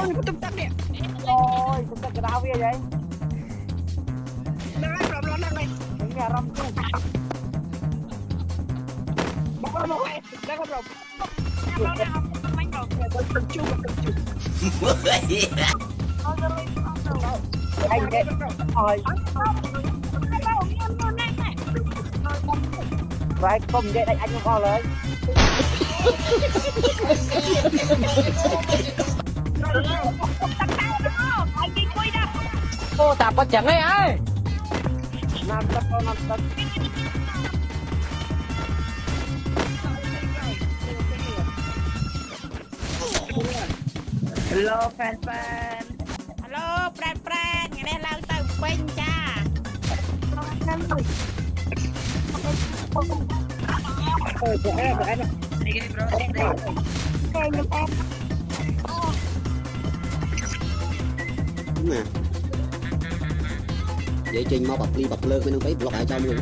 ôi tung tăng nè Ôi, chúng ta cái đau kia vậy? đang này Những nhà râm chung. một này đang không rồi bánh rồi từng chu Anh ghét. Ôi. Vậy không ghét anh không có lời. Cô tạp con chẳng ấy ai. Năm tật. hello fan fan Alo, Pran, ngày nay lao tới quên cha. ôi của em đi bro đúng nè vậy trình mau bật ly bật lơ mới nó thấy block ở trong luôn